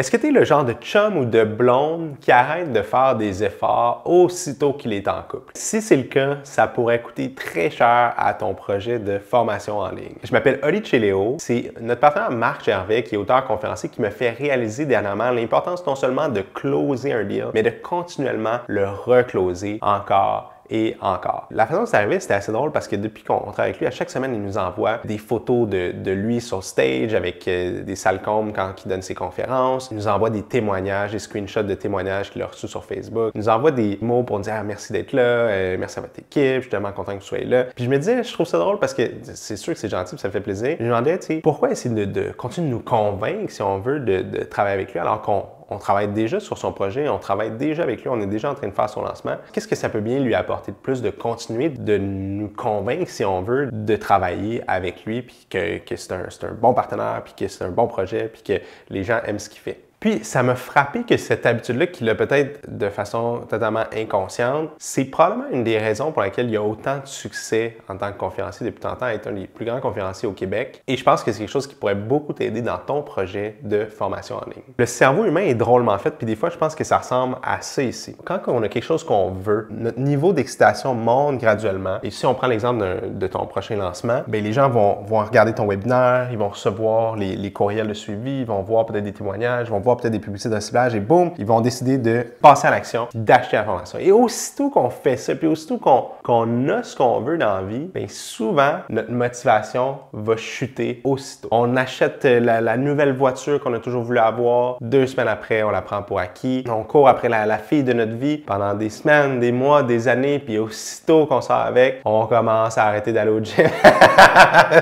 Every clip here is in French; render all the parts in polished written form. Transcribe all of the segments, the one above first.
Est-ce que tu es le genre de chum ou de blonde qui arrête de faire des efforts aussitôt qu'il est en couple? Si c'est le cas, ça pourrait coûter très cher à ton projet de formation en ligne. Je m'appelle Oli Cheleo, c'est notre partenaire Marc Gervais, qui est auteur-conférencier, qui me fait réaliser dernièrement l'importance non seulement de closer un deal, mais de continuellement le recloser encore et encore. La façon dont c'est arrivé, c'était assez drôle parce que depuis qu'on travaille avec lui, à chaque semaine, il nous envoie des photos de lui sur stage avec des salcombes quand il donne ses conférences. Il nous envoie des témoignages, des screenshots de témoignages qu'il a reçus sur Facebook. Il nous envoie des mots pour nous dire merci d'être là, merci à votre équipe, je suis tellement content que vous soyez là. Puis je me disais, je trouve ça drôle parce que c'est sûr que c'est gentil, ça me fait plaisir. Je me demandais, tu sais, pourquoi essayer de continuer de nous convaincre, si on veut, de travailler avec lui alors qu'on travaille déjà sur son projet, on travaille déjà avec lui, on est déjà en train de faire son lancement. Qu'est-ce que ça peut bien lui apporter de plus de continuer de nous convaincre, si on veut, de travailler avec lui, puis que c'est un bon partenaire, puis que c'est un bon projet, puis que les gens aiment ce qu'il fait. Puis, ça m'a frappé que cette habitude-là, qu'il a peut-être de façon totalement inconsciente, c'est probablement une des raisons pour lesquelles il y a autant de succès en tant que conférencier depuis tant de temps, être un des plus grands conférenciers au Québec. Et je pense que c'est quelque chose qui pourrait beaucoup t'aider dans ton projet de formation en ligne. Le cerveau humain est drôlement fait, puis des fois, je pense que ça ressemble à ça ici. Quand on a quelque chose qu'on veut, notre niveau d'excitation monte graduellement. Et si on prend l'exemple de ton prochain lancement, bien, les gens vont regarder ton webinaire, ils vont recevoir les courriels de suivi, ils vont voir peut-être des témoignages, ils vont voir peut-être des publicités de ciblage et boum, ils vont décider de passer à l'action, d'acheter la formation. Et aussitôt qu'on fait ça, puis aussitôt qu'on a ce qu'on veut dans la vie, bien souvent, notre motivation va chuter aussitôt. On achète la nouvelle voiture qu'on a toujours voulu avoir, 2 semaines après, on la prend pour acquis. On court après la fille de notre vie pendant des semaines, des mois, des années, puis aussitôt qu'on sort avec, on commence à arrêter d'aller au gym.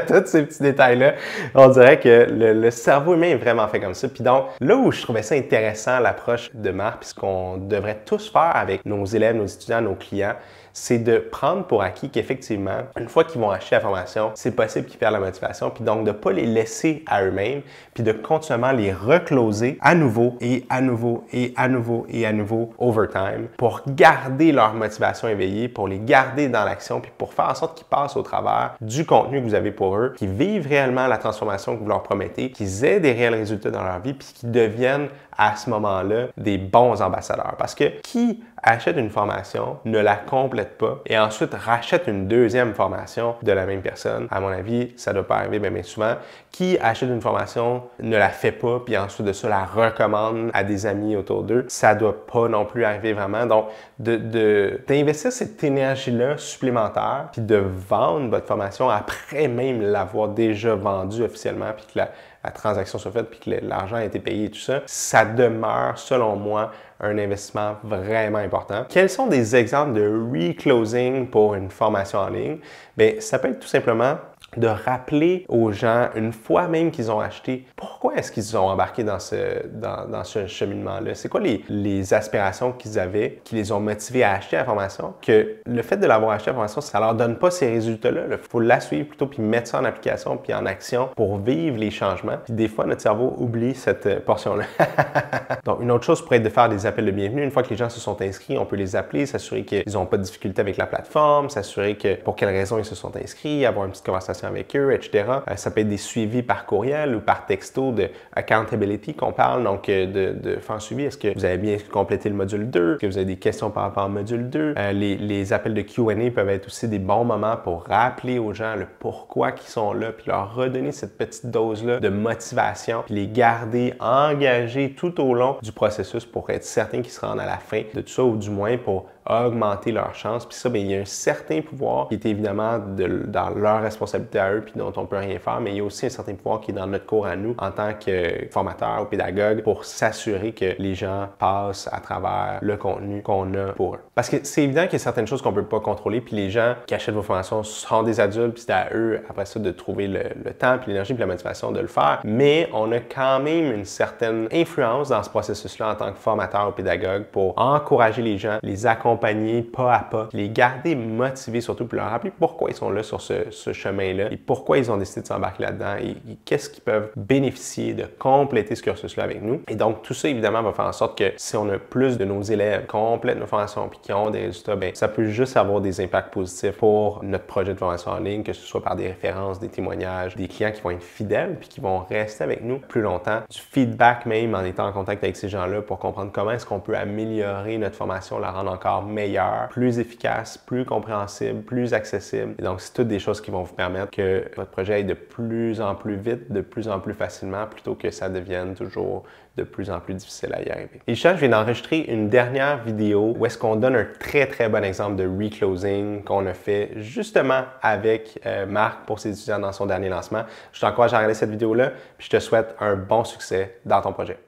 Tous ces petits détails-là, on dirait que le cerveau humain est vraiment fait comme ça. Puis donc, là où je trouvais ça intéressant, l'approche de Marc, puis ce qu'on devrait tous faire avec nos élèves, nos étudiants, nos clients, c'est de prendre pour acquis qu'effectivement, une fois qu'ils vont acheter la formation, c'est possible qu'ils perdent la motivation, puis donc de ne pas les laisser à eux-mêmes, puis de continuellement les recloser à nouveau et à nouveau et à nouveau et à nouveau over time pour garder leur motivation éveillée, pour les garder dans l'action, puis pour faire en sorte qu'ils passent au travers du contenu que vous avez pour eux, qu'ils vivent réellement la transformation que vous leur promettez, qu'ils aient des réels résultats dans leur vie, puis qu'ils deviennent à ce moment-là des bons ambassadeurs. Parce que qui achète une formation, ne la complète pas et ensuite rachète une deuxième formation de la même personne, à mon avis, ça ne doit pas arriver bien souvent. Qui achète une formation, ne la fait pas, puis ensuite de ça la recommande à des amis autour d'eux, ça ne doit pas non plus arriver vraiment. Donc, d'investir cette énergie-là supplémentaire, puis de vendre votre formation après même l'avoir déjà vendue officiellement, puis que la transaction soit faite, puis que l'argent a été payé et tout ça, ça demeure, selon moi, un investissement vraiment important. Quels sont des exemples de reclosing pour une formation en ligne? Bien, ça peut être tout simplement de rappeler aux gens, une fois même qu'ils ont acheté, pourquoi est-ce qu'ils ont embarqué dans ce cheminement-là? C'est quoi les aspirations qu'ils avaient qui les ont motivés à acheter la formation? Que le fait de l'avoir acheté la formation, ça leur donne pas ces résultats-là. Il faut la suivre plutôt, puis mettre ça en application, puis en action pour vivre les changements. Puis des fois, notre cerveau oublie cette portion-là. Donc, une autre chose pourrait être de faire des appels de bienvenue. Une fois que les gens se sont inscrits, on peut les appeler, s'assurer qu'ils n'ont pas de difficulté avec la plateforme, s'assurer que pour quelles raisons ils se sont inscrits, avoir une petite conversation avec eux, etc. Ça peut être des suivis par courriel ou par texto de accountability qu'on parle, donc de faire un suivi. Est-ce que vous avez bien complété le module 2? Est-ce que vous avez des questions par rapport au module 2? Les appels de Q&A peuvent être aussi des bons moments pour rappeler aux gens le pourquoi qu'ils sont là, puis leur redonner cette petite dose-là de motivation, puis les garder engagés tout au long du processus pour être certain qu'ils se rendent à la fin de tout ça, ou du moins pour augmenter leurs chances. Puis ça, bien, il y a un certain pouvoir qui est évidemment dans leur responsabilité à eux, puis dont on peut rien faire, mais il y a aussi un certain pouvoir qui est dans notre cours à nous en tant que formateur ou pédagogue pour s'assurer que les gens passent à travers le contenu qu'on a pour eux. Parce que c'est évident qu'il y a certaines choses qu'on ne peut pas contrôler, puis les gens qui achètent vos formations sont des adultes, puis c'est à eux, après ça, de trouver le temps, puis l'énergie, puis la motivation de le faire. Mais on a quand même une certaine influence dans ce processus-là en tant que formateur ou pédagogue pour encourager les gens, les accompagner accompagner pas à pas, les garder motivés surtout, puis leur rappeler pourquoi ils sont là sur ce chemin-là et pourquoi ils ont décidé de s'embarquer là-dedans et qu'est-ce qu'ils peuvent bénéficier de compléter ce cursus-là avec nous. Et donc, tout ça, évidemment, va faire en sorte que si on a plus de nos élèves qui complètent nos formations puis qui ont des résultats, bien, ça peut juste avoir des impacts positifs pour notre projet de formation en ligne, que ce soit par des références, des témoignages, des clients qui vont être fidèles puis qui vont rester avec nous plus longtemps, du feedback même en étant en contact avec ces gens-là pour comprendre comment est-ce qu'on peut améliorer notre formation, la rendre encore meilleure, plus efficace, plus compréhensible, plus accessible. Et donc, c'est toutes des choses qui vont vous permettre que votre projet aille de plus en plus vite, de plus en plus facilement, plutôt que ça devienne toujours de plus en plus difficile à y arriver. Et je viens d'enregistrer une dernière vidéo où est-ce qu'on donne un très bon exemple de reclosing qu'on a fait justement avec Marc pour ses étudiants dans son dernier lancement. Je t'encourage à regarder cette vidéo-là, puis je te souhaite un bon succès dans ton projet.